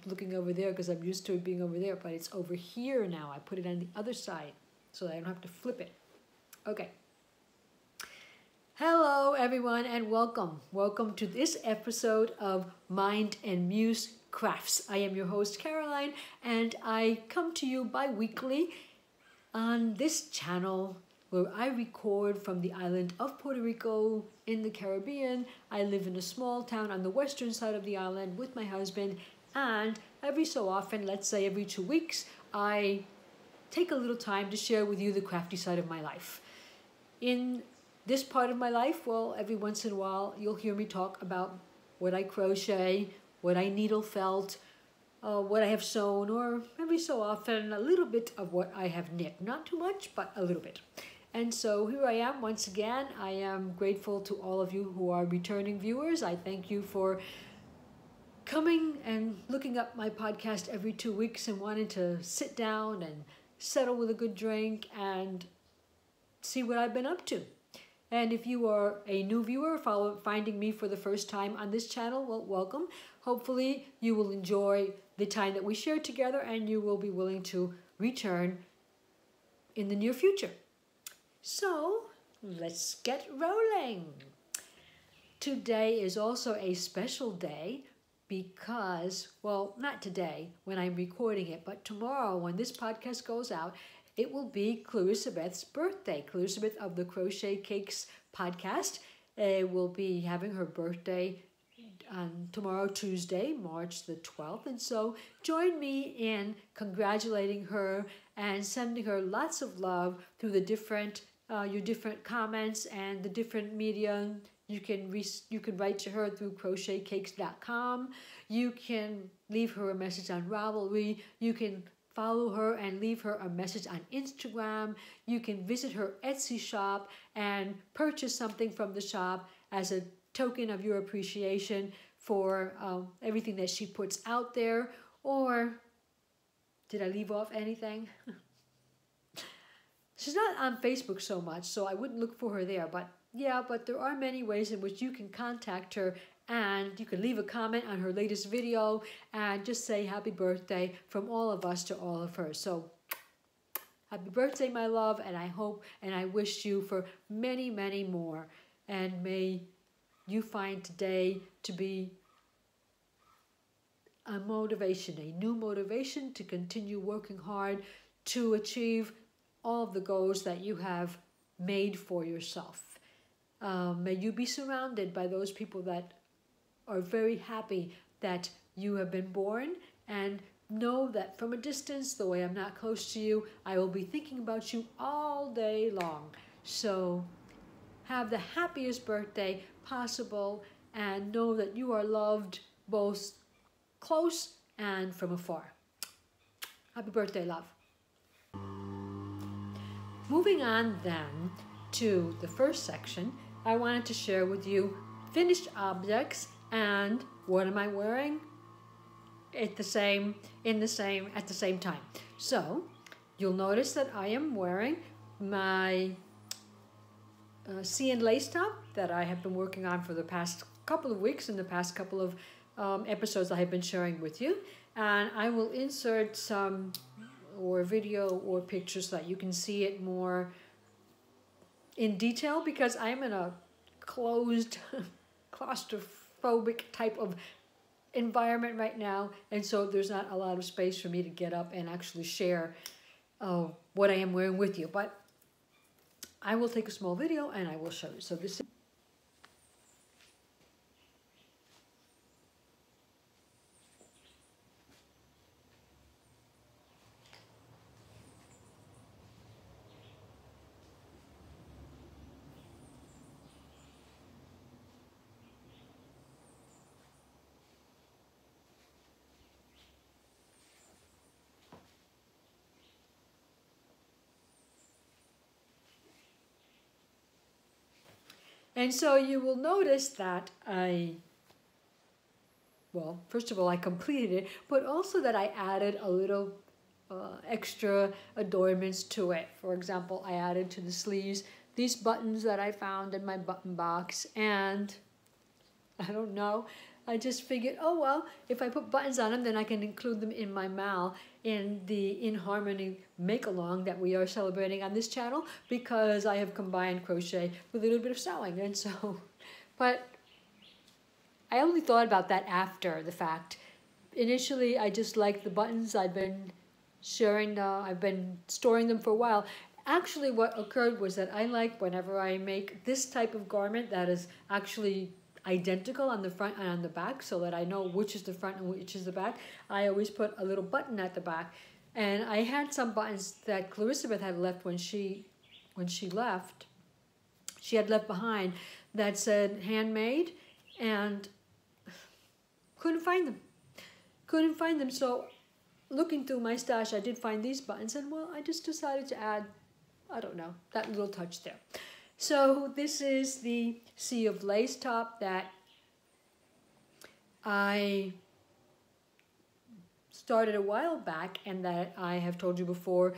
looking over there because I'm used to it being over there, but it's over here now. I put it on the other side so that I don't have to flip it. Okay. Hello, everyone, and welcome. Welcome to this episode of Mind and Muse Crafts. I am your host, Caroline, and I come to you bi-weekly on this channel where I record from the island of Puerto Rico in the Caribbean. I live in a small town on the western side of the island with my husband, and every so often, let's say every 2 weeks, I take a little time to share with you the crafty side of my life. In this part of my life, well, every once in a while, you'll hear me talk about what I crochet, what I needle felt, what I have sewn, or every so often, a little bit of what I have knit. Not too much, but a little bit. And so here I am once again. I am grateful to all of you who are returning viewers. I thank you for coming and looking up my podcast every 2 weeks and wanting to sit down and settle with a good drink and see what I've been up to. And if you are a new viewer finding me for the first time on this channel, well, welcome. Hopefully you will enjoy the time that we share together and you will be willing to return in the near future. So let's get rolling. Today is also a special day because, well, not today when I'm recording it, but tomorrow when this podcast goes out, it will be Clarissa Beth's birthday. Clarissa Beth of the Crochet Cakes podcast will be having her birthday on tomorrow, Tuesday, March the 12th. And so join me in congratulating her and sending her lots of love through the different your different comments and the different media. You can write to her through crochetcakes.com. You can leave her a message on Ravelry. You can follow her and leave her a message on Instagram. You can visit her Etsy shop and purchase something from the shop as a token of your appreciation for everything that she puts out there. Or did I leave off anything? She's not on Facebook so much, so I wouldn't look for her there. But yeah, but there are many ways in which you can contact her, and you can leave a comment on her latest video and just say happy birthday from all of us to all of her. So happy birthday, my love, and I hope and I wish you for many, many more. And may you find today to be a motivation, a new motivation to continue working hard to achieve all of the goals that you have made for yourself. May you be surrounded by those people that are very happy that you have been born, and know that from a distance, though I am not close to you, I will be thinking about you all day long. So have the happiest birthday possible and know that you are loved both close and from afar. Happy birthday, love. Moving on then to the first section, I wanted to share with you finished objects and what am I wearing at the same time. So you'll notice that I am wearing my sea and lace top that I have been working on for the past couple of weeks and the past couple of episodes I have been sharing with you, and I will insert some or video or pictures so that you can see it more in detail, because I'm in a closed, claustrophobic type of environment right now, and so there's not a lot of space for me to get up and actually share what I am wearing with you. But I will take a small video and I will show you. So this is And so you will notice that well, first of all, I completed it, but also that I added a little extra adornments to it. For example, I added to the sleeves these buttons that I found in my button box, and I don't know, I just figured, oh well, if I put buttons on them, then I can include them in my mal in the In Harmony make-along that we are celebrating on this channel, because I have combined crochet with a little bit of sewing. And so, but I only thought about that after the fact. Initially, I just liked the buttons. I've been storing them for a while. Actually, what occurred was that I like, whenever I make this type of garment that is actually identical on the front and on the back, so that I know which is the front and which is the back, I always put a little button at the back. And I had some buttons that Clarissa had left when she left. She had left behind that said handmade, and couldn't find them. So looking through my stash, I did find these buttons, and well, I just decided to add, I don't know, that little touch there. So this is the Sea of Lace top that I started a while back, and that I have told you before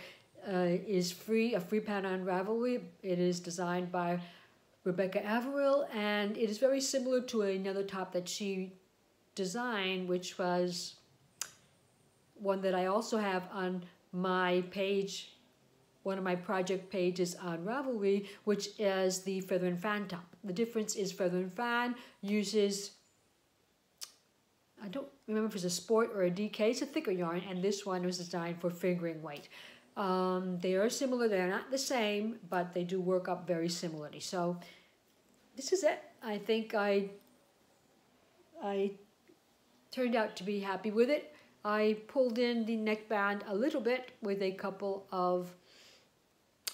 is a free pattern on Ravelry. It is designed by Rebecca Averill, and it is very similar to another top that she designed, which was one that I also have on my page, one of my project pages on Ravelry, which is the Feather and Fan top. The difference is Feather and Fan uses, I don't remember if it's a sport or a DK, it's a thicker yarn, and this one was designed for fingering weight. They are similar, they're not the same, but they do work up very similarly. So this is it. I think I turned out to be happy with it. I pulled in the neckband a little bit with a couple of,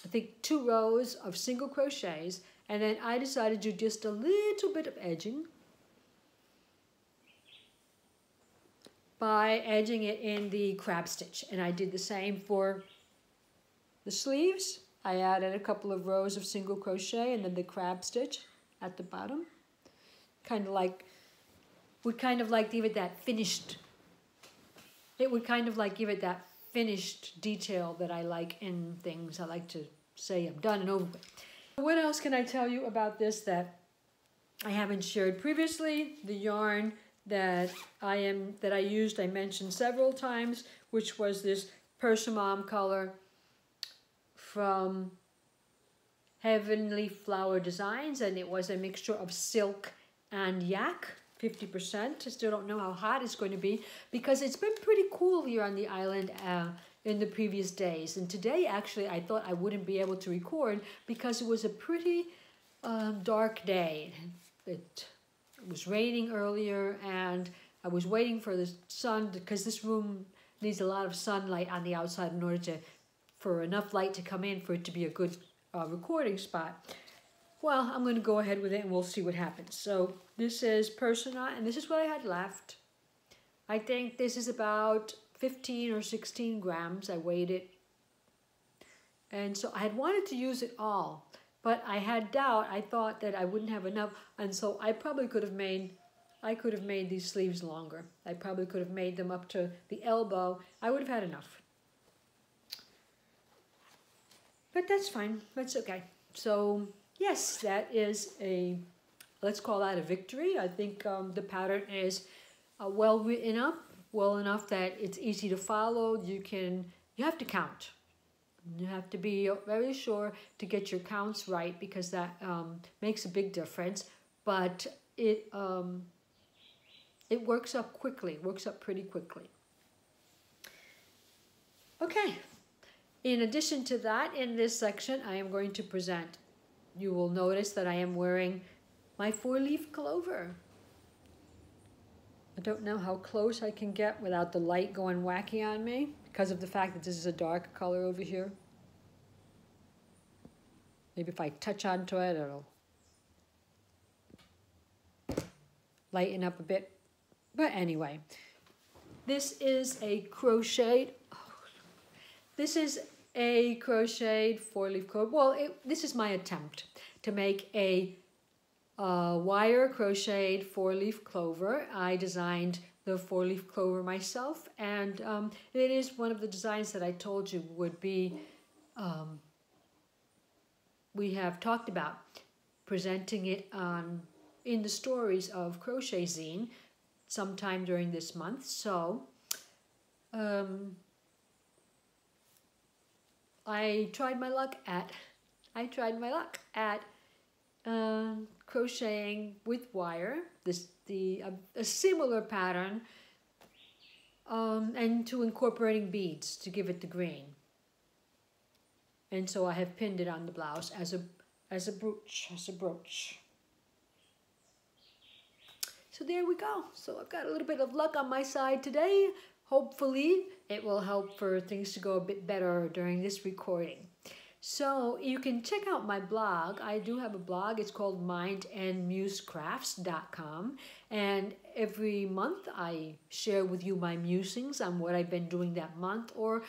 I think 2 rows of single crochets, and then I decided to do just a little bit of edging by edging it in the crab stitch. And I did the same for the sleeves. I added a couple of rows of single crochet and then the crab stitch at the bottom. Would kind of like give it that finished, it would kind of like give it that finished detail that I like in things. I like to say I'm done and over with. What else can I tell you about this that I haven't shared previously? The yarn that I used, I mentioned several times, which was this Persimmon color from Heavenly Flower Designs, and it was a mixture of silk and yak. 50%. I still don't know how hot it's going to be, because it's been pretty cool here on the island in the previous days. And today, actually, I thought I wouldn't be able to record because it was a pretty dark day. It was raining earlier, and I was waiting for the sun, because this room needs a lot of sunlight on the outside in order for enough light to come in for it to be a good recording spot. Well, I'm going to go ahead with it and we'll see what happens. So this is Persona, and this is what I had left. I think this is about 15 or 16 grams. I weighed it. And so I had wanted to use it all, but I had doubt. I thought that I wouldn't have enough, and so I probably could have made these sleeves longer. I probably could have made them up to the elbow. I would have had enough. But that's fine. That's okay. So yes, that is let's call that a victory. I think the pattern is well written up, well enough that it's easy to follow. You have to count. You have to be very sure to get your counts right, because that makes a big difference. But it works up quickly, works up pretty quickly. Okay. In addition to that, in this section, I am going to present. You will notice that I am wearing my 4-leaf clover. I don't know how close I can get without the light going wacky on me, because of the fact that this is a dark color over here. Maybe if I touch onto it, it'll lighten up a bit. But anyway, this is a crocheted 4-leaf clover. Well, this is my attempt to make a wire crocheted 4-leaf clover. I designed the 4-leaf clover myself, and it is one of the designs that I told you would be, we have talked about presenting it in the stories of Crochet Zine. sometime during this month. So I tried my luck at crocheting with wire, a similar pattern, and to incorporating beads to give it the green. And so I have pinned it on the blouse as a brooch. So there we go. So I've got a little bit of luck on my side today. Hopefully it will help for things to go a bit better during this recording. So you can check out my blog. I do have a blog. It's called mindandmusecrafts.com. And every month I share with you my musings on what I've been doing that month, or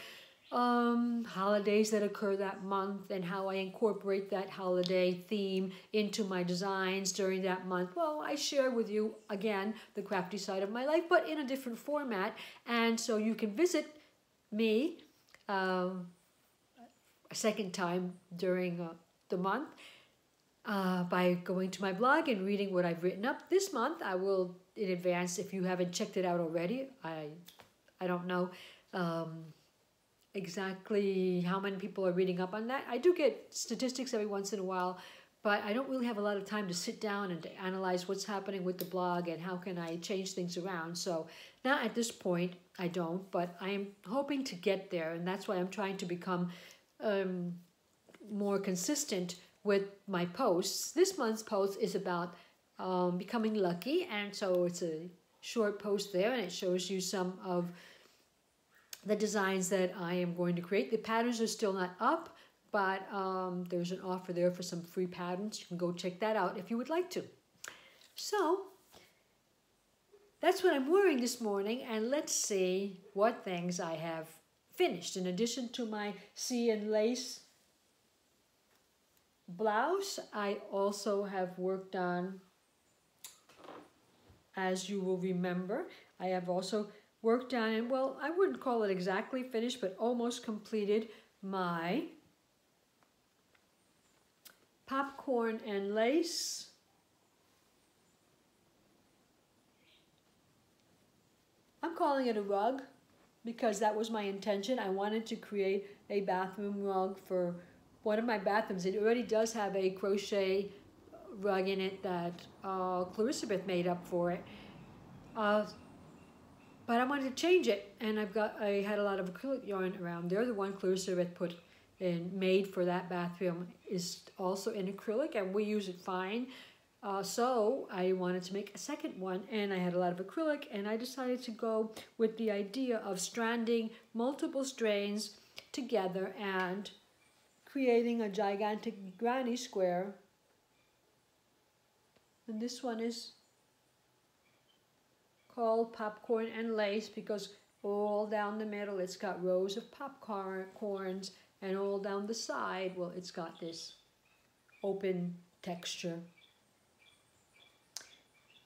holidays that occur that month, and how I incorporate that holiday theme into my designs during that month. Well, I share with you, again, the crafty side of my life, but in a different format. And so you can visit me a second time during the month by going to my blog and reading what I've written up. This month, I will, in advance, if you haven't checked it out already, I don't know exactly how many people are reading up on that. I do get statistics every once in a while, but I don't really have a lot of time to sit down and to analyze what's happening with the blog and how can I change things around. So now at this point, I don't, but I am hoping to get there, and that's why I'm trying to become more consistent with my posts. This month's post is about becoming lucky, and so it's a short post there, and it shows you some of the designs that I am going to create. The patterns are still not up, but there's an offer there for some free patterns. You can go check that out if you would like to. So that's what I'm wearing this morning, and let's see what things I have finished. In addition to my sea and lace blouse, I also have worked on, as you will remember, I have also worked on, and well, I wouldn't call it exactly finished, but almost completed my popcorn and lace I'm calling it a rug because that was my intention. I wanted to create a bathroom rug for one of my bathrooms. It already does have a crochet rug in it that Clarissa Beth made up for it. But I wanted to change it, and I had a lot of acrylic yarn around there. The one Clarissa Beth put in, made for that bathroom, is also in acrylic, and we use it fine. So I wanted to make a second one, and I had a lot of acrylic, and I decided to go with the idea of stranding multiple strands together and creating a gigantic granny square. And this one is called Popcorn and Lace because all down the middle it's got rows of popcorns, and all down the side, well, it's got this open texture.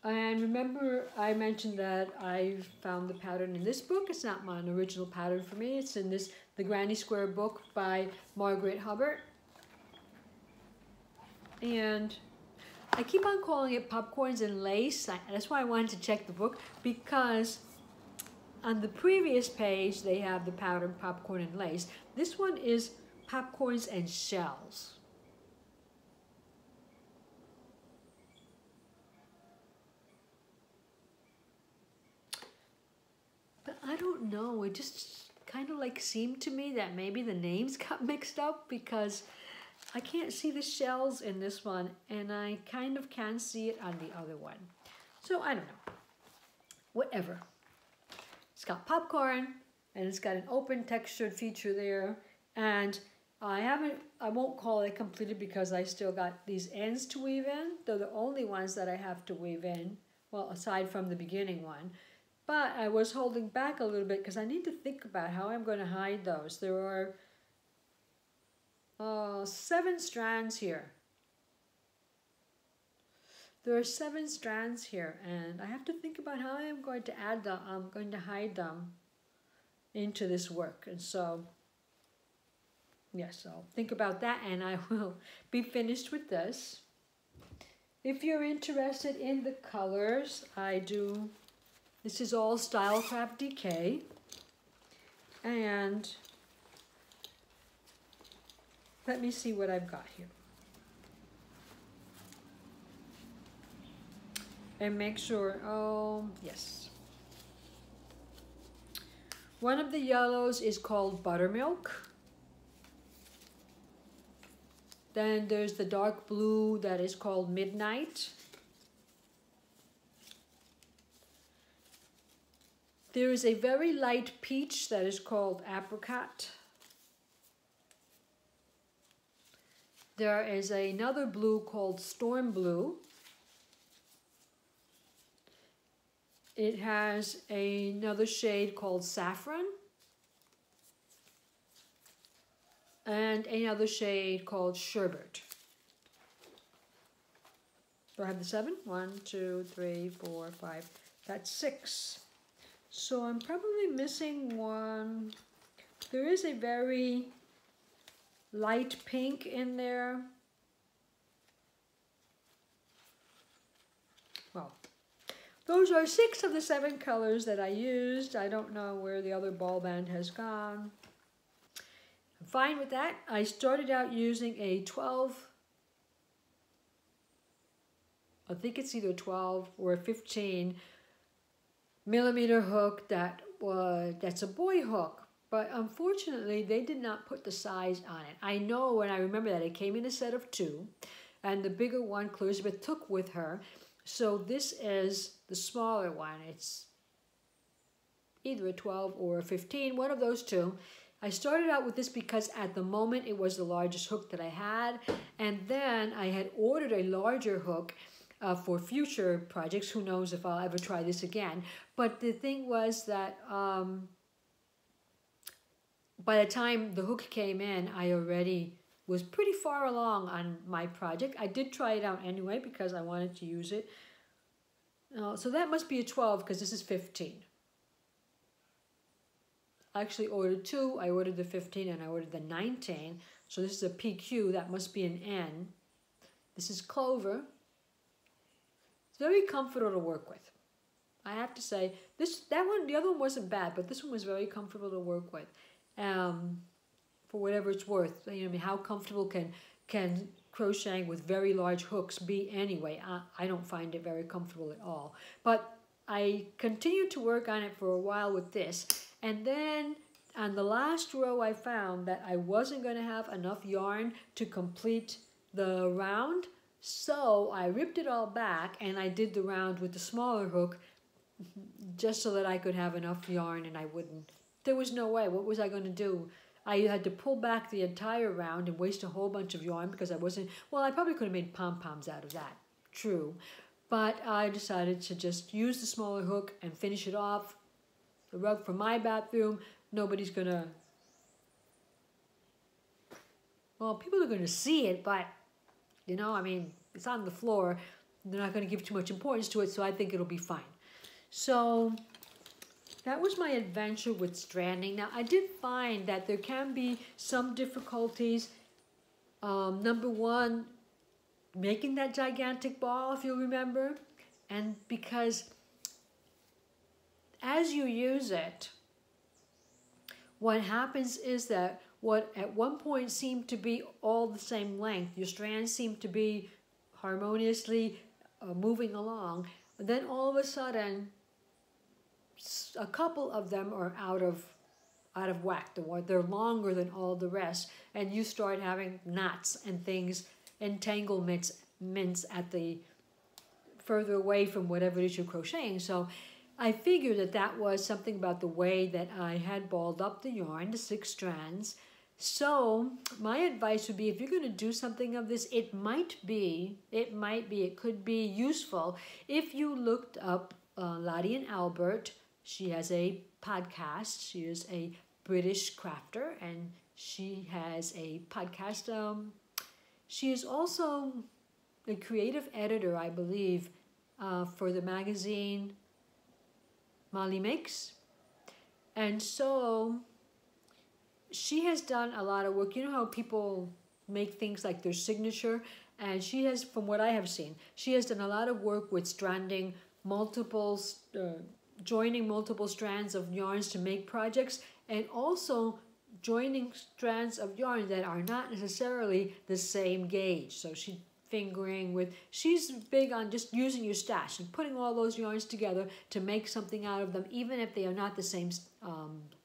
And remember, I mentioned that I found the pattern in this book. It's not an original pattern for me. It's in the Granny Square book by Margaret Hubbard. And I keep on calling it Popcorns and Lace. That's why I wanted to check the book, because on the previous page they have the pattern Popcorn and Lace. This one is Popcorns and Shells. But I don't know, it just kind of like seemed to me that maybe the names got mixed up, because I can't see the shells in this one, and I kind of can see it on the other one. So I don't know. Whatever. It's got popcorn, and it's got an open textured feature there, and I won't call it completed because I still got these ends to weave in. They're the only ones that I have to weave in, well, aside from the beginning one. But I was holding back a little bit because I need to think about how I'm going to hide those. There are 7 strands here. There are 7 strands here, and I have to think about how I'm going to add them. I'm going to hide them into this work, and so yes, I'll think about that, and I will be finished with this. If you're interested in the colors, I do This is all Stylecraft DK. And let me see what I've got here. And make sure, oh, yes. One of the yellows is called Buttermilk. Then there's the dark blue that is called Midnight. There is a very light peach that is called Apricot. There is another blue called Storm Blue. It has another shade called Saffron. And another shade called Sherbet. Do I have the 7? 1, 2, 3, 4, 5. That's 6. So I'm probably missing one. There is a very light pink in there. Well, those are 6 of the 7 colors that I used. I don't know where the other ball band has gone. I'm fine with that. I started out using a 12, I think it's either 12 or a 15 millimeter hook that's a boy hook, but unfortunately they did not put the size on it. I know, and I remember that it came in a set of 2, and the bigger one Elizabeth took with her. So this is the smaller one. It's either a 12 or a 15, one of those two. I started out with this because at the moment it was the largest hook that I had, and then I had ordered a larger hook for future projects. Who knows if I'll ever try this again. But the thing was that by the time the hook came in, I already was pretty far along on my project. I did try it out anyway because I wanted to use it. So that must be a 12 because this is 15. I actually ordered 2. I ordered the 15 and I ordered the 19. So this is a PQ. That must be an N. This is Clover. It's very comfortable to work with. I have to say, the other one wasn't bad, but this one was very comfortable to work with. For whatever it's worth, I mean, how comfortable can crocheting with very large hooks be anyway? I don't find it very comfortable at all. But I continued to work on it for a while with this, and then on the last row I found that I wasn't going to have enough yarn to complete the round, so I ripped it all back and I did the round with the smaller hook just so that I could have enough yarn and I wouldn't. There was no way. What was I going to do? I had to pull back the entire round and waste a whole bunch of yarn because I wasn't, well, I probably could have made pom-poms out of that, true. But I decided to just use the smaller hook and finish it off. The rug from my bathroom, nobody's going to, well, people are going to see it, but, you know, I mean, it's on the floor. They're not going to give too much importance to it, so I think it'll be fine. So that was my adventure with stranding. Now, I did find that there can be some difficulties. Number one, making that gigantic ball, if you remember. And because as you use it, what happens is that what at one point seemed to be all the same length, your strands seem to be harmoniously moving along, then all of a sudden, a couple of them are out of whack. They're longer than all the rest, and you start having knots and things, entanglements at the further away from whatever it is you're crocheting. So I figured that that was something about the way that I had balled up the yarn, the 6 strands. So my advice would be, if you're going to do something of this, it could be useful if you looked up Lottie and Albert. She has a podcast. She is a British crafter, and she has a podcast. She is also a creative editor, I believe, for the magazine Molly Makes. And so she has done a lot of work. You know how people make things like their signature? And she has, from what I have seen, she has done a lot of work with stranding multiple joining multiple strands of yarns to make projects, and also joining strands of yarn that are not necessarily the same gauge. So she's big on just using your stash and putting all those yarns together to make something out of them, even if they are not the same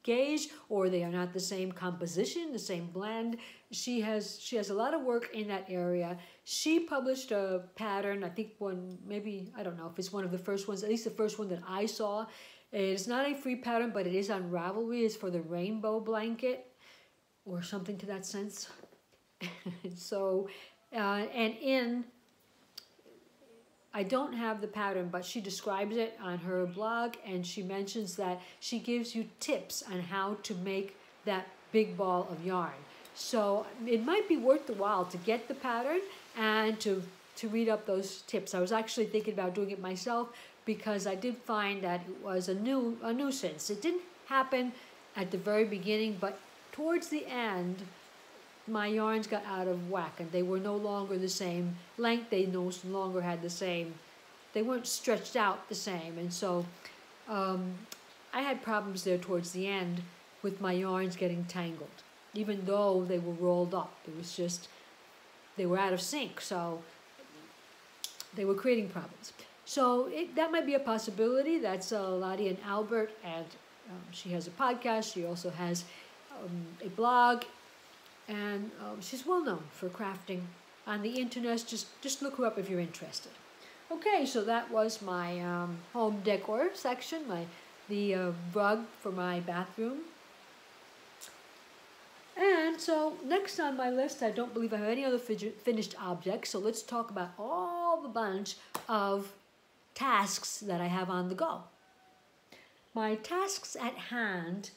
gauge or they are not the same composition, the same blend. She has a lot of work in that area. She published a pattern, I think I don't know if it's one of the first ones, at least the first one that I saw. It's not a free pattern, but it is on Ravelry. It's for the rainbow blanket or something to that sense. So, I don't have the pattern, but she describes it on her blog, and she mentions that she gives you tips on how to make that big ball of yarn. So it might be worth the while to get the pattern and to read up those tips. I was actually thinking about doing it myself because I did find that it was a nuisance. It didn't happen at the very beginning, but towards the end, my yarns got out of whack and they were no longer the same length. They no longer had the same, they weren't stretched out the same. And so I had problems there towards the end with my yarns getting tangled. Even though they were rolled up, it was just, they were out of sync. So they were creating problems. So that might be a possibility. That's Lottie and Albert, and she has a podcast. She also has a blog. And she's well known for crafting on the internet. Just look her up if you're interested. Okay, so that was my home decor section, the rug for my bathroom. And so next on my list, I don't believe I have any other finished objects. So let's talk about all the bunch of tasks that I have on the go. My tasks at hand.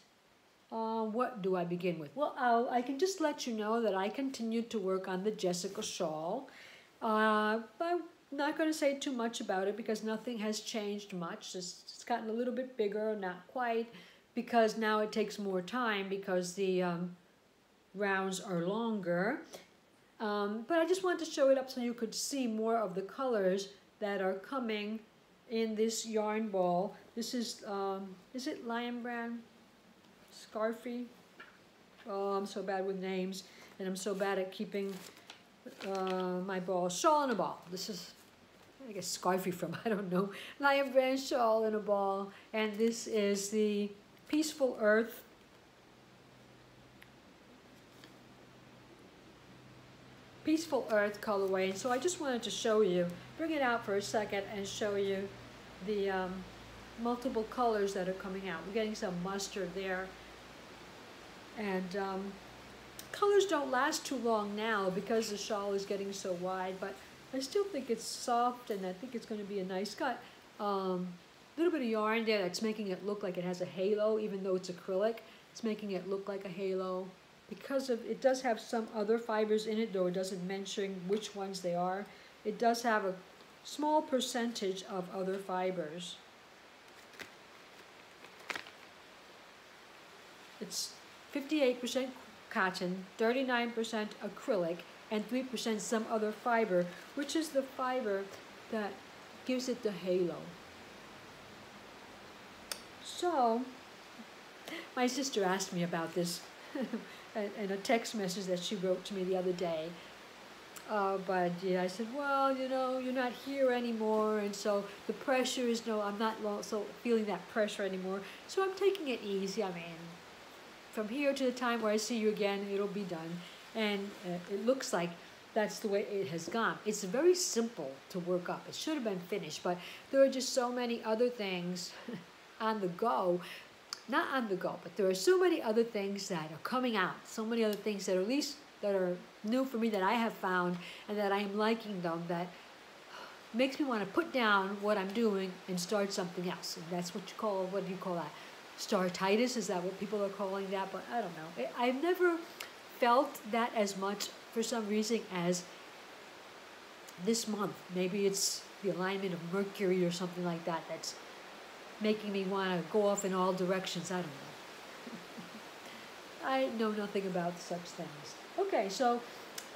What do I begin with? Well, I can just let you know that I continued to work on the Jessica shawl. I'm not going to say too much about it because nothing has changed much. It's gotten a little bit bigger, not quite, because now it takes more time because the rounds are longer. But I just wanted to show it up so you could see more of the colors that are coming in this yarn ball. This is it Lion Brand? Scarfy. Oh, I'm so bad with names, and I'm so bad at keeping my ball. Shawl in a ball. This is, I guess, Scarfy from, I don't know, Lion Brand shawl in a ball. And this is the Peaceful Earth. Peaceful Earth colorway. And so I just wanted to show you, bring it out for a second and show you the multiple colors that are coming out. We're getting some mustard there. And colors don't last too long now because the shawl is getting so wide, but I still think it's soft and I think it's going to be a nice cut. Little bit of yarn there that's making it look like it has a halo, even though it's acrylic. It's making it look like a halo because it does have some other fibers in it, though it doesn't mention which ones they are. It does have a small percentage of other fibers. It's 58% cotton, 39% acrylic, and 3% some other fiber, which is the fiber that gives it the halo. So, my sister asked me about this in a text message that she wrote to me the other day. But yeah, I said, well, you know, you're not here anymore, and so the pressure is I'm not so feeling that pressure anymore. So I'm taking it easy. I mean, from here to the time where I see you again, it'll be done. And it looks like that's the way it has gone. It's very simple to work up. It should have been finished, but there are just so many other things on the go. Not on the go, but there are so many other things that are coming out. So many other things that are at least that are new for me that I have found and that I am liking them, that makes me want to put down what I'm doing and start something else. And that's what do you call that? Startitis, is that what people are calling that? But I don't know. I've never felt that as much for some reason as this month. Maybe it's the alignment of Mercury or something like that that's making me want to go off in all directions. I don't know. I know nothing about such things. Okay, so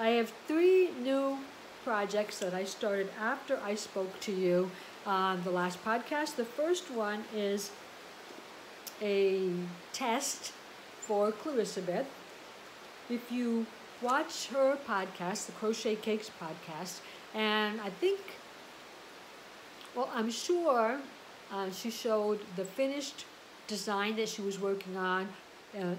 I have 3 new projects that I started after I spoke to you. on the last podcast. The first one is a test for Clarissa Beth. If you watch her podcast, the Crochet Cakes podcast, and I think, well, I'm sure she showed the finished design that she was working on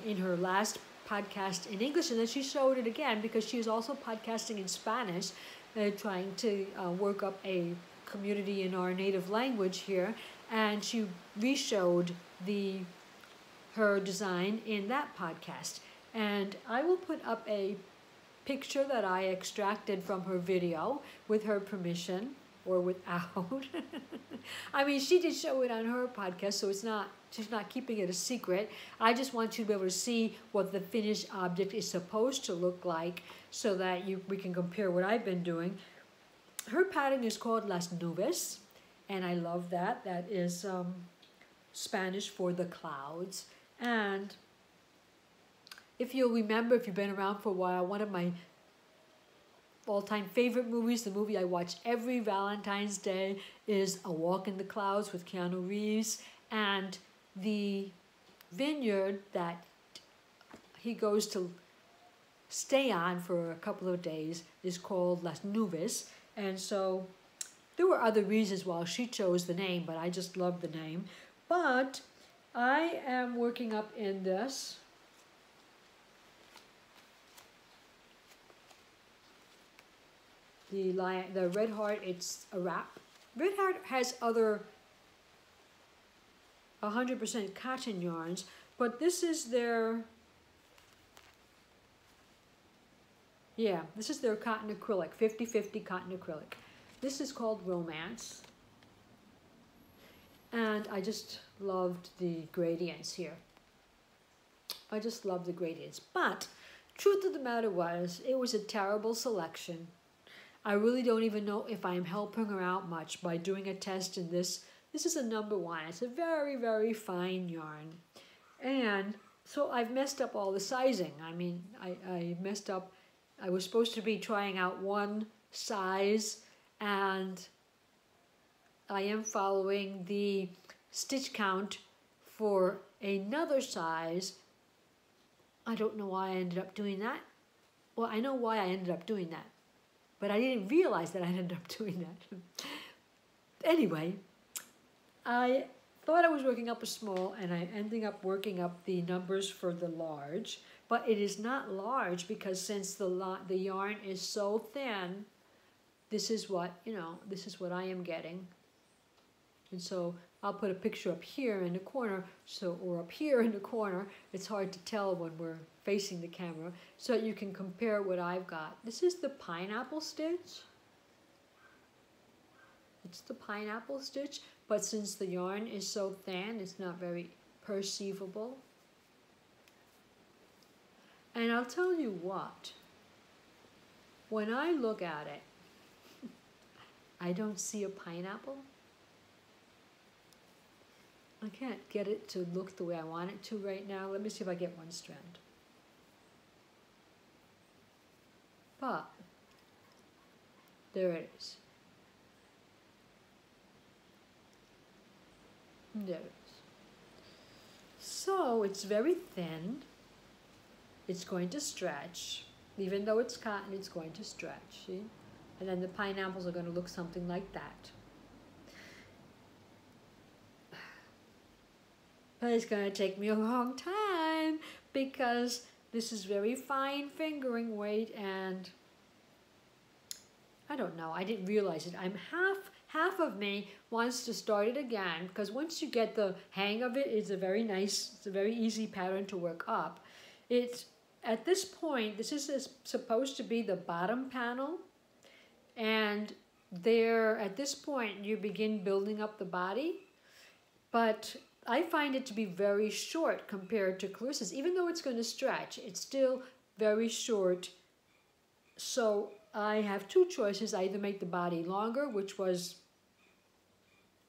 in her last podcast in English, and then she showed it again because she is also podcasting in Spanish, trying to work up a community in our native language here, and she re-showed her design in that podcast. And I will put up a picture that I extracted from her video with her permission or without. I mean, she did show it on her podcast, so she's not keeping it a secret. I just want you to be able to see what the finished object is supposed to look like so that we can compare what I've been doing. Her pattern is called Las Nubes, and I love that. That is Spanish for the clouds. And if you'll remember, if you've been around for a while, one of my all-time favorite movies, the movie I watch every Valentine's Day, is A Walk in the Clouds with Keanu Reeves. And the vineyard that he goes to stay on for a couple of days is called Las Nubes. And so there were other reasons why she chose the name, but I just love the name. But I am working up in this. The Red Heart, it's a wrap. Red Heart has other 100% cotton yarns, but this is their, this is their cotton acrylic, 50-50 cotton acrylic. This is called Romance. And I just loved the gradients here. I just love the gradients. But truth of the matter was, it was a terrible selection. I really don't even know if I'm helping her out much by doing a test in this. This is a number 1. It's a very, very fine yarn. And so I've messed up all the sizing. I mean, I messed up. I was supposed to be trying out one size, and I am following the stitch count for another size. I don't know why I ended up doing that. Well, I know why I ended up doing that, but I didn't realize that I ended up doing that. Anyway, I thought I was working up a small, and I'm ending up working up the numbers for the large, but it is not large because since the yarn is so thin, this is what, this is what I am getting. And so I'll put a picture up here in the corner, or up here in the corner. It's hard to tell when we're facing the camera, so you can compare what I've got. This is the pineapple stitch. It's the pineapple stitch, but since the yarn is so thin, it's not very perceivable. And I'll tell you what, when I look at it, I don't see a pineapple. I can't get it to look the way I want it to right now. Let me see if I get one strand. But there it is. There it is. So it's very thin. It's going to stretch. Even though it's cotton, it's going to stretch. See? And then the pineapples are going to look something like that. But it's going to take me a long time because this is very fine fingering weight, and I don't know, I didn't realize it. Half of me wants to start it again because once you get the hang of it, it's a very easy pattern to work up. It's at this point, this is supposed to be the bottom panel, and there at this point you begin building up the body, but I find it to be very short compared to Clarissa's. Even though it's going to stretch, it's still very short. So I have two choices. I either make the body longer, which was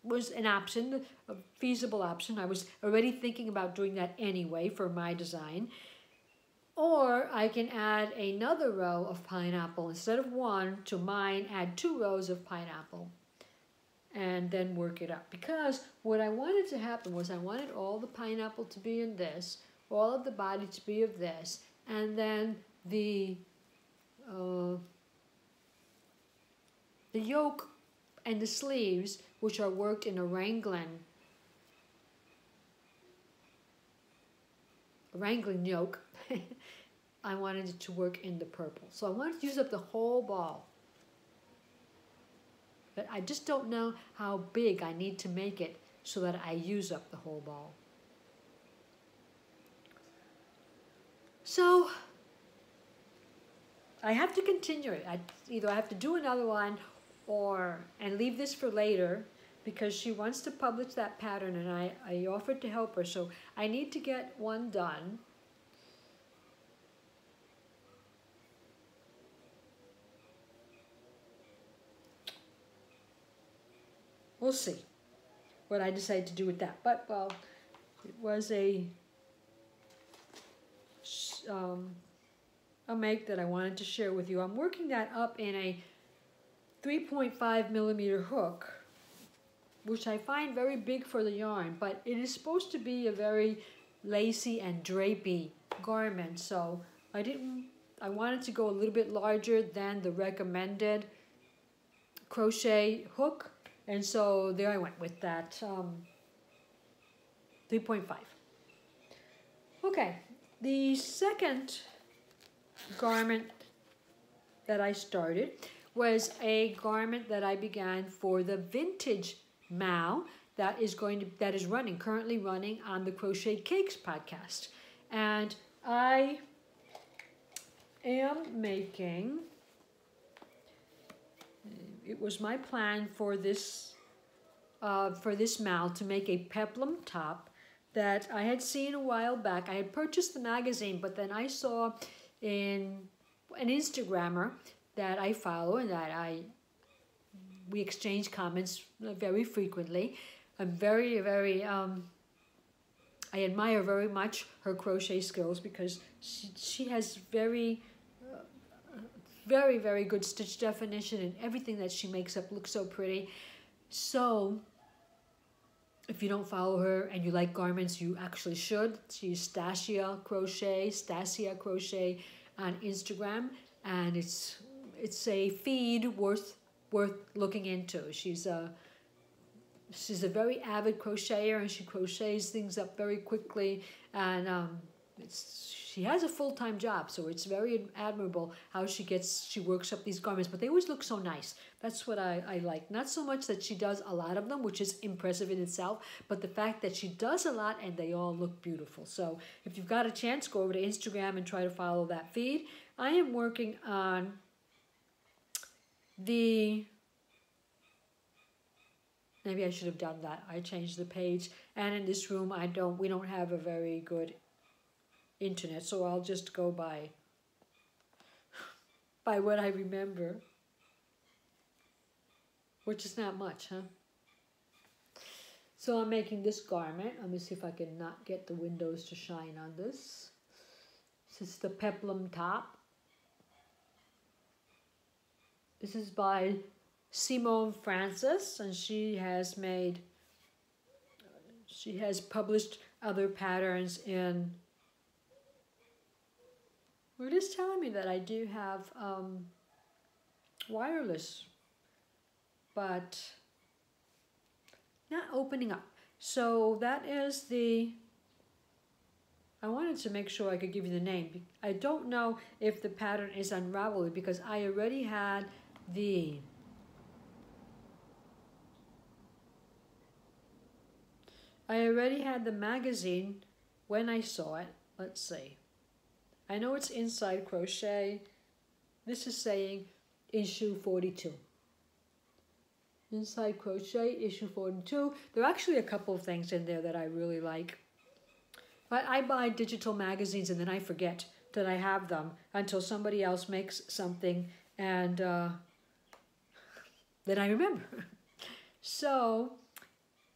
an option, a feasible option. I was already thinking about doing that anyway for my design. Or I can add another row of pineapple. Instead of one to mine, add 2 rows of pineapple. and then work it up. Because what I wanted to happen was I wanted all the pineapple to be in this, all of the body to be of this, and then the yoke and the sleeves, which are worked in a Wrangling yoke, I wanted it to work in the purple. So I wanted to use up the whole ball. But I just don't know how big I need to make it so that I use up the whole ball. So I have to continue it. Either I have to do another one and leave this for later, because she wants to publish that pattern and I offered to help her. So I need to get one done. We'll see what I decide to do with that. But, well, it was a make that I wanted to share with you. I'm working that up in a 3.5 millimeter hook, which I find very big for the yarn, but it is supposed to be a very lacy and drapey garment. So I wanted to go a little bit larger than the recommended crochet hook. And so there I went with that 3.5. Okay, the second garment that I started was a garment that I began for the vintage Mao that is currently running on the Crochet Cakes podcast. And I am making, it was my plan for this Mao to make a peplum top that I had seen a while back. I had purchased the magazine, but then I saw in an Instagrammer that I follow and that we exchange comments very frequently. I'm very, very, I admire very much her crochet skills, because she has very, very good stitch definition, and everything that she makes up looks so pretty. So if you don't follow her and you like garments, you actually should. She's Stasia Crochet on Instagram, and it's a feed worth looking into. She's a very avid crocheter, and she crochets things up very quickly, and she has a full-time job, so it's very admirable how she works up these garments, but they always look so nice. That's what I like. Not so much that she does a lot of them, which is impressive in itself, but the fact that she does a lot and they all look beautiful. So if you've got a chance, go over to Instagram and try to follow that feed. I am working on maybe I should have done that. I changed the page, and in this room we don't have a very good internet, so I'll just go by what I remember, which is not much, huh? So I'm making this garment. Let me see if I can not get the windows to shine on this. This is the peplum top. This is by Simone Francis, and she has published other patterns in. Well, it is telling me that I do have wireless, but not opening up. So that is I wanted to make sure I could give you the name. I don't know if the pattern is Unraveled, because I already had the magazine when I saw it. Let's see. I know it's Inside Crochet. This is saying issue 42. Inside Crochet, issue 42. There are actually a couple of things in there that I really like. But I buy digital magazines and then I forget that I have them until somebody else makes something, and then I remember. So,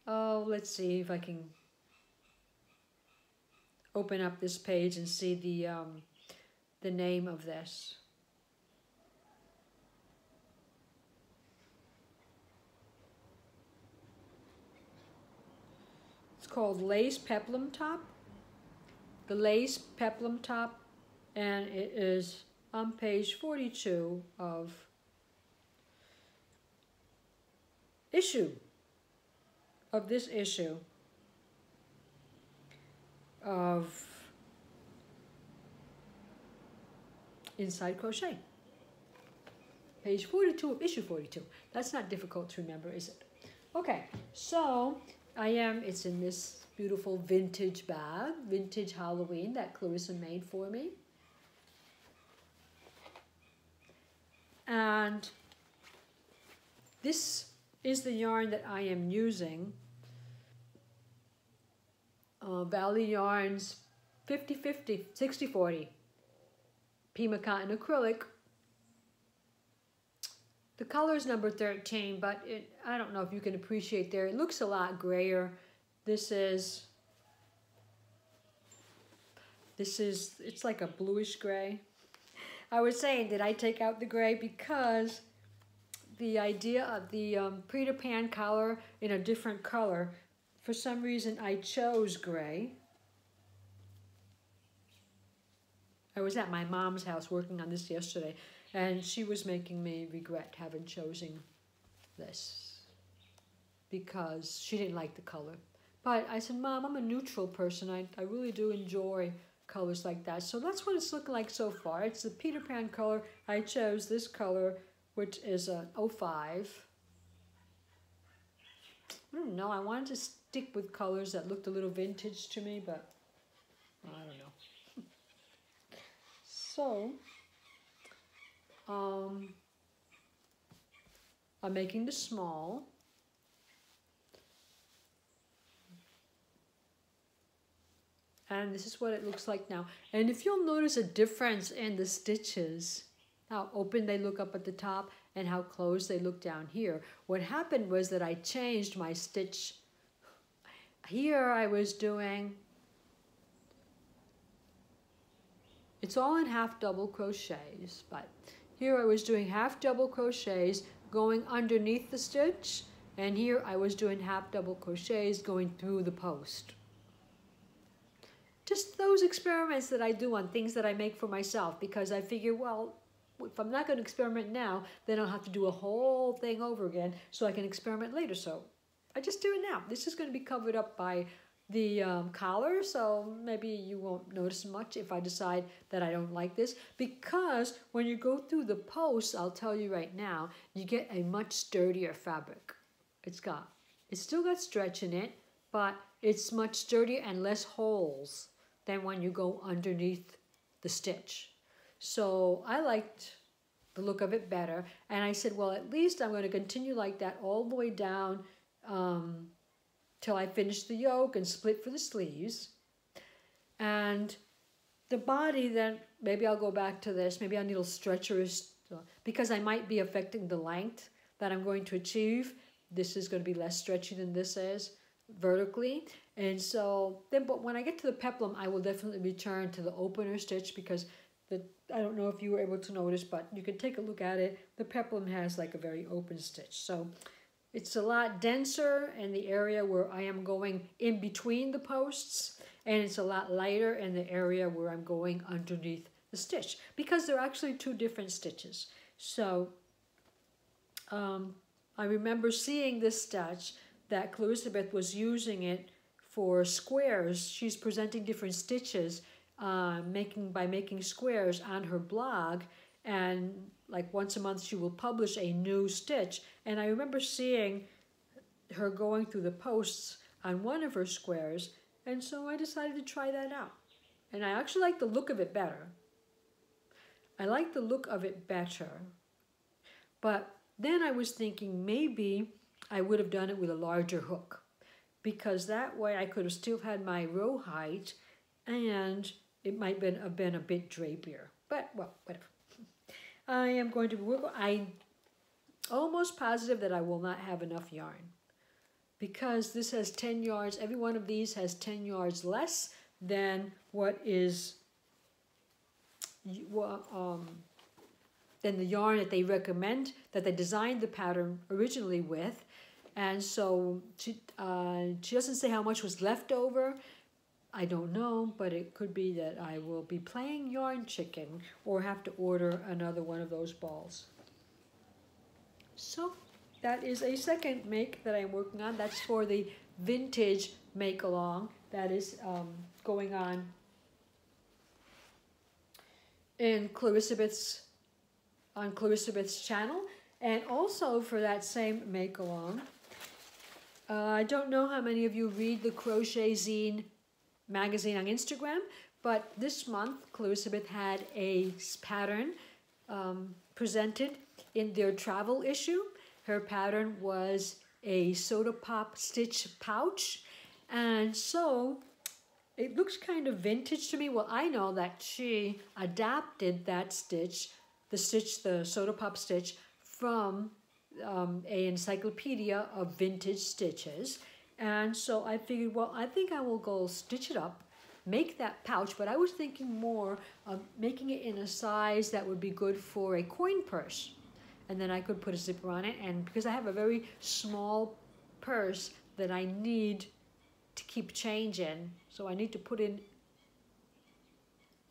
let's see if I can open up this page and see the name of this. called Lace Peplum Top. The Lace Peplum Top, and it is on page 42 of this issue of Inside Crochet. Page 42 of issue 42. That's not difficult to remember, is it? Okay, so it's in this beautiful vintage bag, vintage Halloween that Clarissa made for me. And this is the yarn that I am using. Valley Yarns 50-50, 60-40. Pima Cotton Acrylic. The color is number 13, but I don't know if you can appreciate there. It looks a lot grayer. It's like a bluish gray. I was saying, did I take out the gray? Because the idea of the Peter Pan collar in a different color, for some reason I chose gray. I was at my mom's house working on this yesterday, and she was making me regret having chosen this because she didn't like the color. But I said, Mom, I'm a neutral person. I really do enjoy colors like that. So that's what it's looking like so far. It's the Peter Pan color. I chose this color, which is a 05. I don't know. I wanted to stick with colors that looked a little vintage to me, but I don't know. So, I'm making the small. And this is what it looks like now. And if you'll notice a difference in the stitches, how open they look up at the top and how closed they look down here. What happened was that I changed my stitch. Here I was doing, it's all in half double crochets, but here I was doing half double crochets going underneath the stitch, and here I was doing half double crochets going through the post. Just those experiments that I do on things that I make for myself, because I figure, well, if I'm not going to experiment now, then I'll have to do a whole thing over again so I can experiment later. So I just do it now. This is going to be covered up by the collar, so maybe you won't notice much if I decide that I don't like this, because when you go through the posts, I'll tell you right now, you get a much sturdier fabric. It's still got stretch in it, but it's much sturdier and less holes than when you go underneath the stitch. So I liked the look of it better, and I said, well, at least I'm going to continue like that all the way down till I finish the yoke and split for the sleeves. And the body, then maybe I'll go back to this. Maybe I'll need a stretcher because I might be affecting the length that I'm going to achieve. This is going to be less stretchy than this is vertically. And so then, but when I get to the peplum, I will definitely return to the opener stitch, because I don't know if you were able to notice, but you can take a look at it. The peplum has like a very open stitch. So it's a lot denser in the area where I am going in between the posts, and it's a lot lighter in the area where I'm going underneath the stitch, because they're actually two different stitches. So I remember seeing this stitch that Clarissa was using it for squares. She's presenting different stitches by making squares on her blog, and like once a month she will publish a new stitch. And I remember seeing her going through the posts on one of her squares, and so I decided to try that out. And I actually like the look of it better. But then I was thinking maybe I would have done it with a larger hook, because that way I could have still had my row height, and it might have been a bit drapier. But, well, whatever. I am going to work. I'm almost positive that I will not have enough yarn, because this has 10 yards. Every one of these has 10 yards less than what is than the yarn that they recommend, that they designed the pattern originally with. And so she doesn't say how much was left over. I don't know, but it could be that I will be playing yarn chicken or have to order another one of those balls. So that is a second make that I'm working on. That's for the vintage make along that is going on in Clarissabeth's channel, and also for that same make along. I don't know how many of you read the Crochet Zine magazine on Instagram, but this month Clarissabeth had a pattern presented in their travel issue. Her pattern was a soda pop stitch pouch, and so it looks kind of vintage to me. Well, I know that she adapted that stitch, the soda pop stitch, from an encyclopedia of vintage stitches. And so I figured, well, I think I will go stitch it up, make that pouch, but I was thinking more of making it in a size that would be good for a coin purse. And then I could put a zipper on it, and because I have a very small purse that I need to keep change in, so I need to put in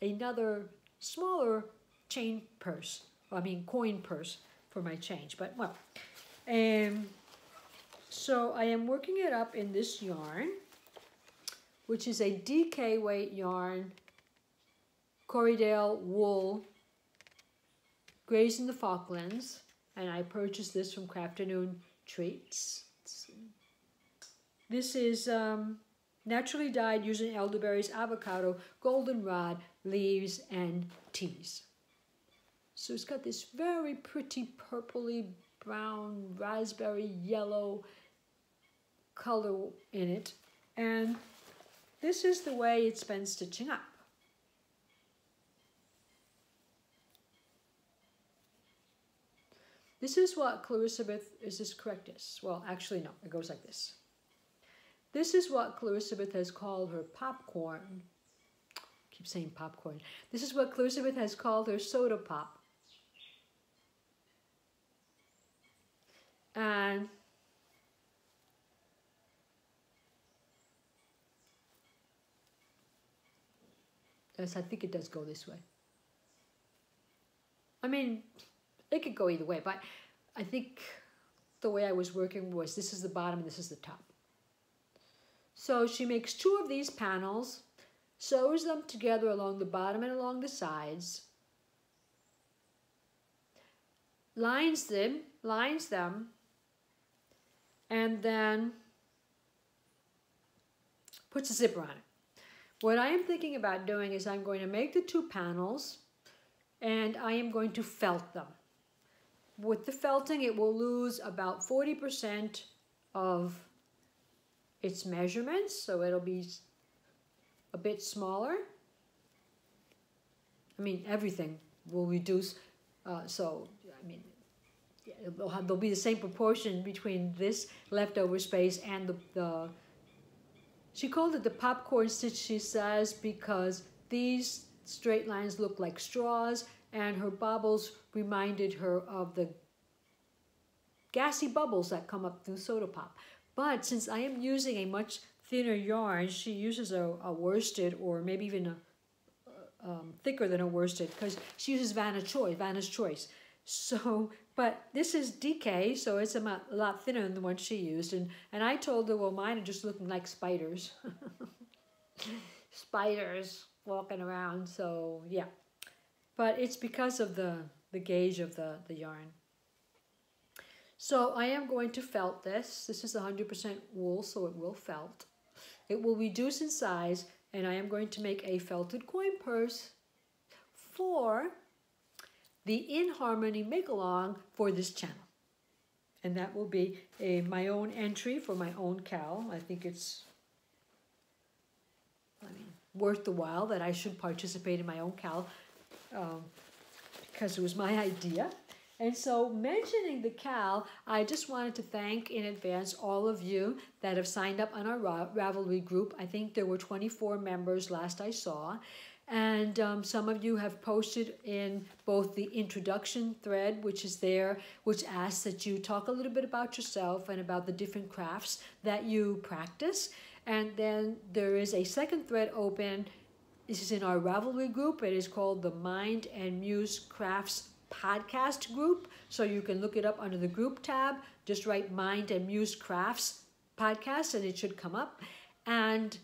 another smaller coin purse for my change. But well, so I am working it up in this yarn, which is a DK weight yarn, Corriedale wool, Grays in the Falklands, and I purchased this from Crafternoon Treats. This is naturally dyed using elderberries, avocado, goldenrod, leaves, and teas. So it's got this very pretty purpley brown, raspberry yellow color in it. And this is the way it's been stitching up. This is what Clarissabeth, is this correct? Yes. Well, actually, no, it goes like this. This is what Clarissabeth has called her popcorn. I keep saying popcorn. This is what Clarissabeth has called her soda pop. And yes, I think it does go this way. I mean, it could go either way, but I think the way I was working was this is the bottom and this is the top. So she makes 2 of these panels, sews them together along the bottom and along the sides, lines them, and then puts a zipper on it. What I am thinking about doing is I'm going to make the 2 panels and I am going to felt them. With the felting, it will lose about 40% of its measurements, so it'll be a bit smaller. I mean, everything will reduce, so, I mean, there'll be the same proportion between this leftover space and she called it the popcorn stitch, she says, because these straight lines look like straws, and her bobbles reminded her of the gassy bubbles that come up through soda pop. But since I am using a much thinner yarn, she uses a worsted, or maybe even thicker than a worsted, because she uses Vanna's Choice. So, but this is DK, so it's a lot thinner than the one she used. And I told her, well, mine are just looking like spiders. Spiders walking around, so yeah. But it's because of the gauge of the yarn. So I am going to felt this. This is 100% wool, so it will felt. It will reduce in size, and I am going to make a felted coin purse for the In Harmony make-along for this channel. And that will be my own entry for my own cal. I think it's, worth the while that I should participate in my own cal because it was my idea. And so, mentioning the cal, I just wanted to thank in advance all of you that have signed up on our Ravelry group. I think there were 24 members last I saw. And some of you have posted in both the introduction thread, which is there, which asks that you talk a little bit about yourself and about the different crafts that you practice. And then there is a second thread open. This is in our Ravelry group. It is called the Mind and Muse Crafts Podcast group. So you can look it up under the group tab. Just write Mind and Muse Crafts Podcast and it should come up. And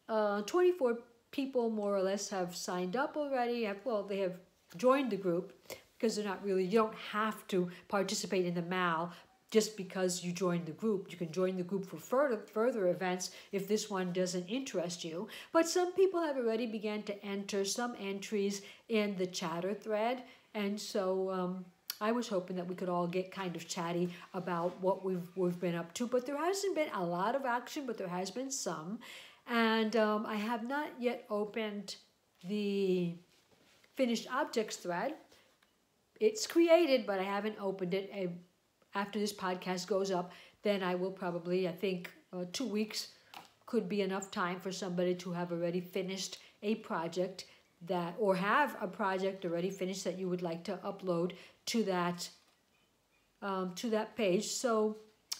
24 people more or less have signed up already. They have joined the group because they're not really, you don't have to participate in the MAL just because you joined the group. You can join the group for further events if this one doesn't interest you. But some people have already began to enter some entries in the chatter thread. And so I was hoping that we could all get kind of chatty about what we've been up to. But there hasn't been a lot of action, but there has been some. And I have not yet opened the finished objects thread. It's created, but I haven't opened it. After this podcast goes up, then I will probably, I think 2 weeks could be enough time for somebody to have already finished a project that, or have a project already finished that you would like to upload to that page. So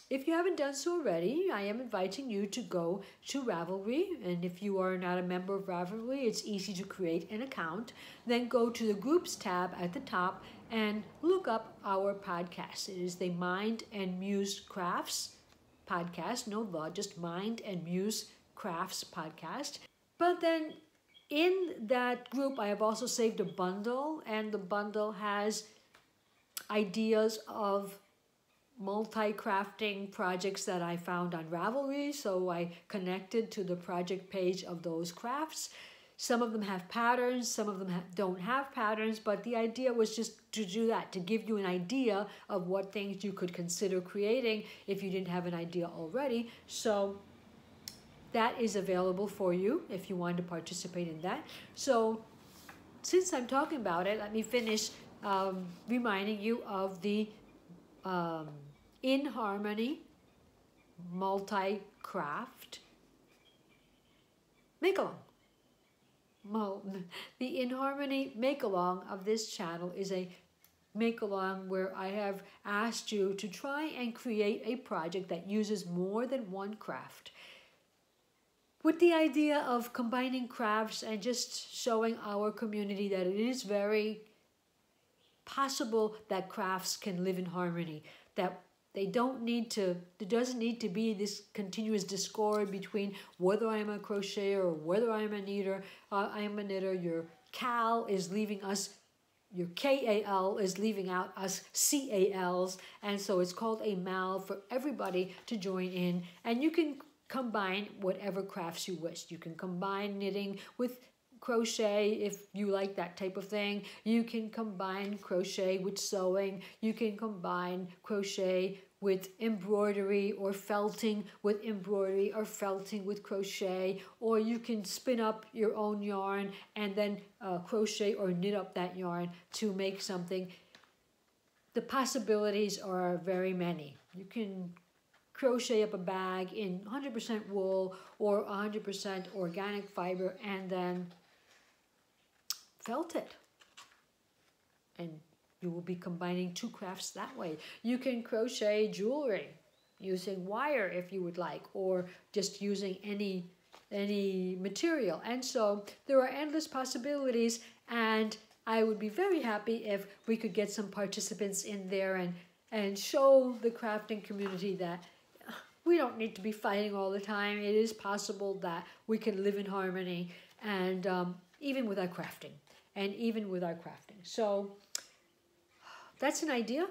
if you haven't done so already, I am inviting you to go to Ravelry. And if you are not a member of Ravelry, it's easy to create an account. Then go to the Groups tab at the top and look up our podcast. It is the Mind and Muse Crafts podcast. No the, just Mind and Muse Crafts podcast. But then in that group, I have also saved a bundle. And the bundle has ideas of multi-crafting projects that I found on Ravelry, so I connected to the project page of those crafts. Some of them have patterns, some of them don't have patterns, but the idea was just to do that, to give you an idea of what things you could consider creating if you didn't have an idea already. So that is available for you if you want to participate in that. So since I'm talking about it, let me finish reminding you of the In Harmony multi-craft make-along. The In Harmony make-along of this channel is a make-along where I have asked you to try and create a project that uses more than one craft, with the idea of combining crafts and just showing our community that it is very possible that crafts can live in harmony, that there doesn't need to be this continuous discord between whether I'm a crocheter or whether I'm a knitter. Your CAL is leaving us, your KAL is leaving out us CALs, and so it's called a MAL for everybody to join in. And you can combine whatever crafts you wish. You can combine knitting with crochet if you like that type of thing. You can combine crochet with sewing. You can combine crochet with embroidery, or felting with embroidery, or felting with crochet, or you can spin up your own yarn and then crochet or knit up that yarn to make something. The possibilities are very many. You can crochet up a bag in 100% wool or 100% organic fiber and then felt it. And you will be combining two crafts that way. You can crochet jewelry using wire if you would like, or just using any material. And so there are endless possibilities, and I would be very happy if we could get some participants in there and show the crafting community that we don't need to be fighting all the time. It is possible that we can live in harmony, and even with our crafting. So that's an idea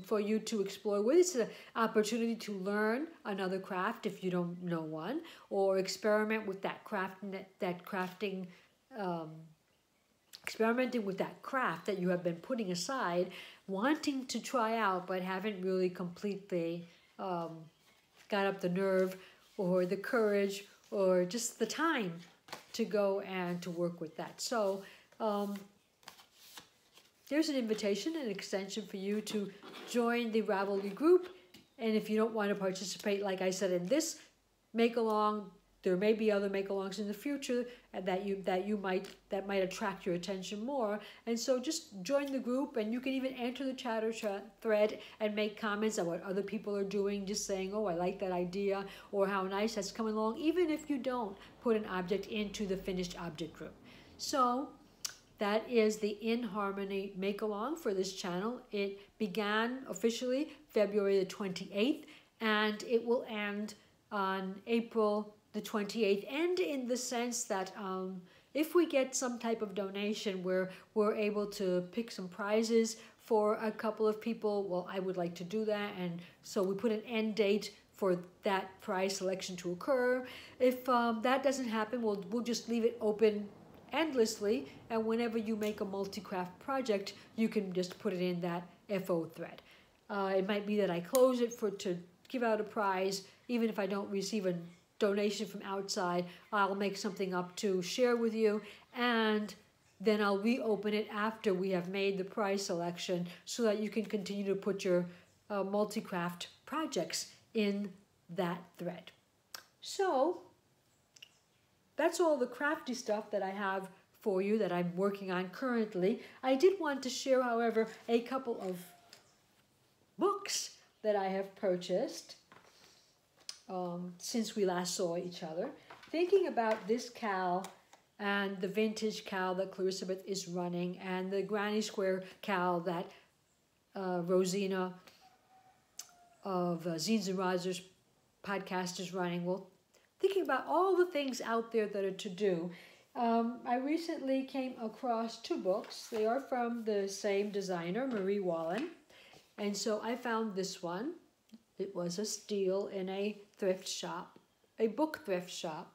for you to explore with. It's an opportunity to learn another craft if you don't know one, or experiment with experimenting with that craft that you have been putting aside, wanting to try out, but haven't really completely got up the nerve or the courage or just the time to go and to work with that. So there's an invitation, an extension for you to join the Ravelry group. And if you don't want to participate, like I said, in this make-along, there may be other make-alongs in the future that might attract your attention more. And so just join the group, and you can even enter the chatter thread and make comments on what other people are doing, just saying, oh, I like that idea, or how nice that's coming along, even if you don't put an object into the finished object group. So that is the In Harmony make-along for this channel. It began officially February the 28th, and it will end on April the 28th, and in the sense that if we get some type of donation where we're able to pick some prizes for a couple of people, well, I would like to do that, and so we put an end date for that prize selection to occur. If that doesn't happen, we'll just leave it open endlessly, and whenever you make a multi-craft project, you can just put it in that FO thread. It might be that I close it to give out a prize. Even if I don't receive a donation from outside, I'll make something up to share with you, and then I'll reopen it after we have made the prize selection so that you can continue to put your multi-craft projects in that thread. So that's all the crafty stuff that I have for you that I'm working on currently. I did want to share, however, a couple of books that I have purchased since we last saw each other. Thinking about this cal and the vintage cal that Clarissa is running, and the Granny Square cal that Rosina of Zines and Rosers podcast is running. Well, thinking about all the things out there that are to do, I recently came across two books. They are from the same designer, Marie Wallen, and so I found this one. It was a steal in a thrift shop, a book thrift shop.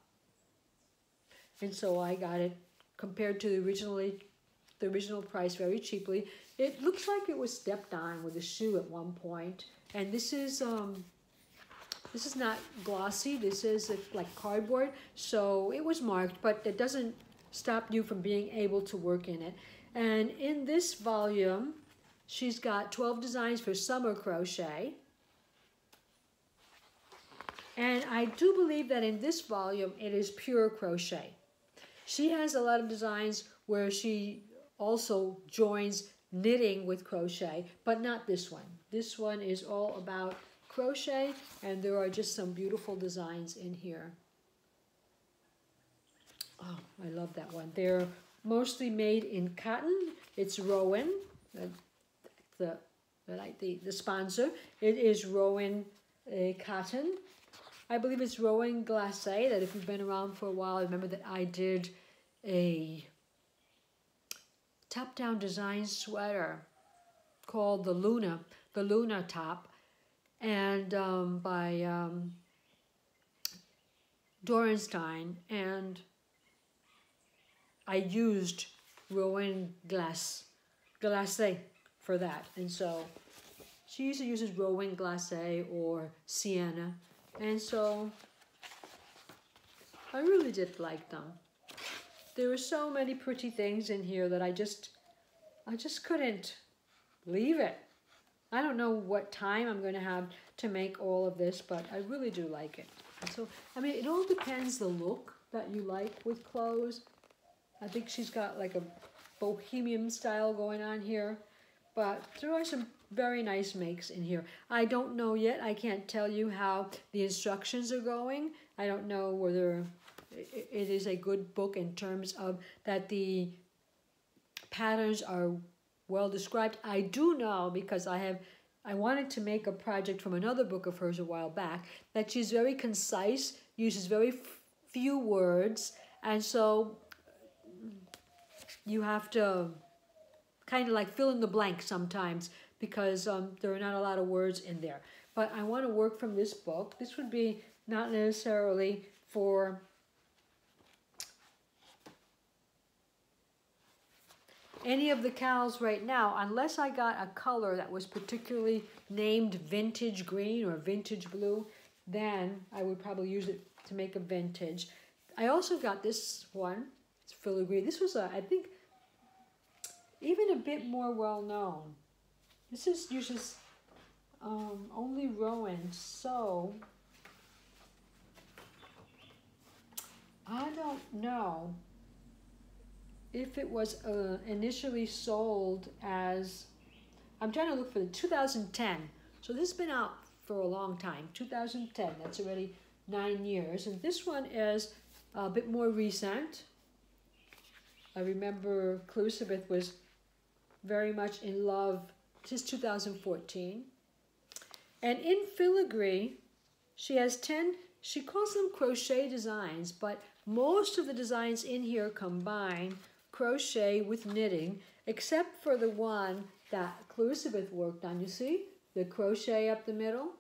And so I got it compared to the original price very cheaply. It looks like it was stepped on with a shoe at one point. And this is not glossy. This is like cardboard. So it was marked, but it doesn't stop you from being able to work in it. And in this volume, she's got 12 designs for summer crochet. And I do believe that in this volume, it is pure crochet. She has a lot of designs where she also joins knitting with crochet, but not this one. This one is all about crochet, and there are just some beautiful designs in here. Oh, I love that one. They're mostly made in cotton. It's Rowan, the sponsor. It is Rowan cotton. I believe it's Rowan Glacé, that if you've been around for a while, remember that I did a top-down design sweater called the Luna top, and by Dorenstein, and I used Rowan Glacé for that, and so she usually uses Rowan Glacé or Sienna. And so I really did like them. There were so many pretty things in here that I just couldn't leave it. I don't know what time I'm going to have to make all of this, but I really do like it. And so, I mean, it all depends the look that you like with clothes. I think she's got like a bohemian style going on here, but there are some very nice makes in here. I don't know yet. I can't tell you how the instructions are going. I don't know whether it is a good book in terms of that the patterns are well described. I do know, because I wanted to make a project from another book of hers a while back, that she's very concise, uses very few words, and so you have to kind of like fill in the blank sometimes, because there are not a lot of words in there. But I want to work from this book. This would be not necessarily for any of the cals right now, unless I got a color that was particularly named vintage green or vintage blue, then I would probably use it to make a vintage. I also got this one, it's filigree. This was, I think, even a bit more well-known. This is uses only Rowan, so don't know if it was initially sold as, I'm trying to look for the 2010. So this has been out for a long time, 2010. That's already 9 years. And this one is a bit more recent. I remember Elizabeth was very much in love. This is 2014. And in filigree, she has 10, she calls them crochet designs, but most of the designs in here combine crochet with knitting, except for the one that Elizabeth worked on. You see? The crochet up the middle.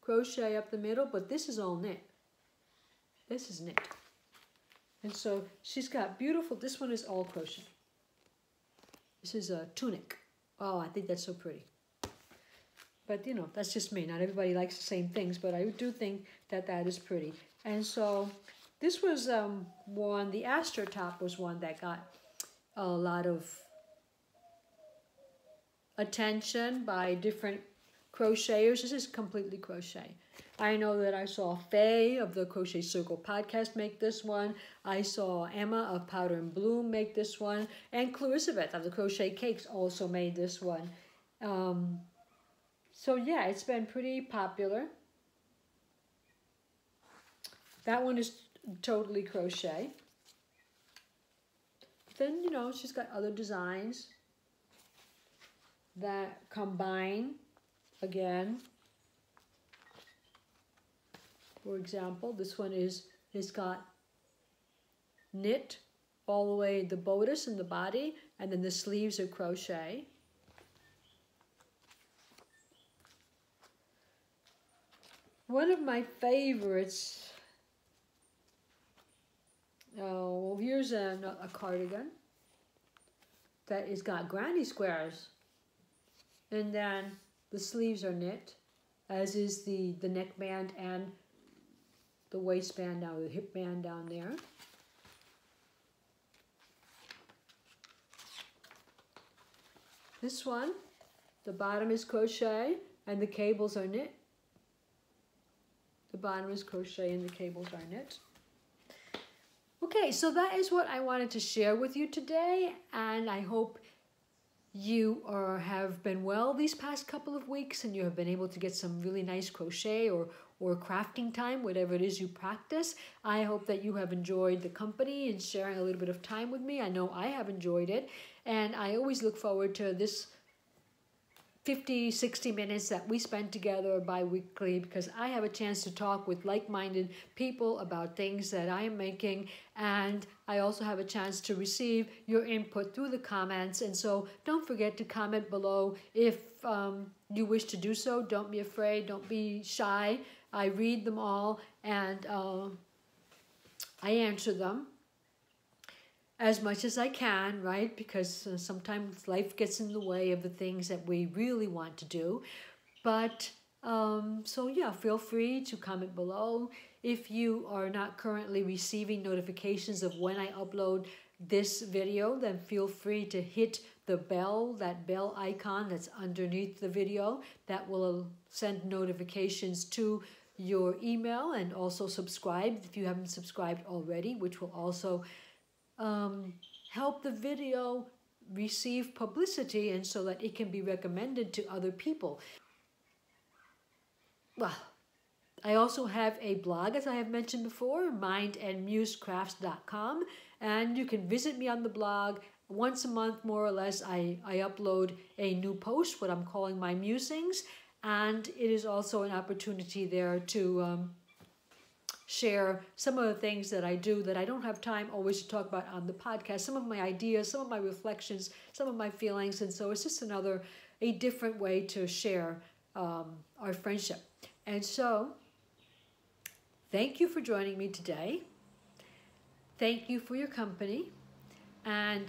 Crochet up the middle, but this is all knit. This is knit. And so she's got beautiful, this one is all crochet. This is a tunic. Oh, I think that's so pretty. But, you know, that's just me. Not everybody likes the same things, but I do think that that is pretty. And so this was one, the Astor top was one that got a lot of attention by different crocheters. This is completely crochet. I know that I saw Faye of the Crochet Circle podcast make this one. I saw Emma of Powder and Bloom make this one. And Elizabeth of the Crochet Cakes also made this one. So yeah, it's been pretty popular. That one is totally crochet. Then, you know, she's got other designs that combine again. For example, this one is, it's got knit all the way, the bodice and the body, and then the sleeves are crochet. One of my favorites, oh, here's a cardigan that has got granny squares, and then the sleeves are knit, as is the neckband and the waistband down, the hip band down there. This one, the bottom is crochet and the cables are knit. The bottom is crochet and the cables are knit. Okay, so that is what I wanted to share with you today, and I hope you have been well these past couple of weeks and you have been able to get some really nice crochet or crafting time, whatever it is you practice. I hope that you have enjoyed the company and sharing a little bit of time with me. I know I have enjoyed it, and I always look forward to this 50, 60 minutes that we spend together bi-weekly, because I have a chance to talk with like-minded people about things that I am making, and I also have a chance to receive your input through the comments. And so don't forget to comment below if you wish to do so. Don't be afraid, don't be shy. I read them all, and I answer them as much as I can, right? Because sometimes life gets in the way of the things that we really want to do. But, so yeah, feel free to comment below. If you are not currently receiving notifications of when I upload this video, then feel free to hit the bell, that bell icon that's underneath the video. That will send notifications to your email, and also subscribe if you haven't subscribed already, which will also help the video receive publicity, and so that it can be recommended to other people. Well, I also have a blog, as I have mentioned before, mindandmusecrafts.com, and you can visit me on the blog. Once a month, more or less, I upload a new post, what I'm calling my musings, and it is also an opportunity there to share some of the things that I do that I don't have time always to talk about on the podcast, some of my ideas, some of my reflections, some of my feelings. And so it's just a different way to share our friendship. And so thank you for joining me today. Thank you for your company. And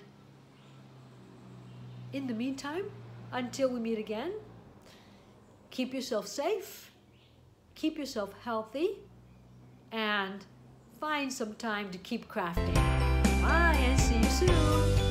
in the meantime, until we meet again, keep yourself safe, keep yourself healthy, and find some time to keep crafting. Bye, and see you soon.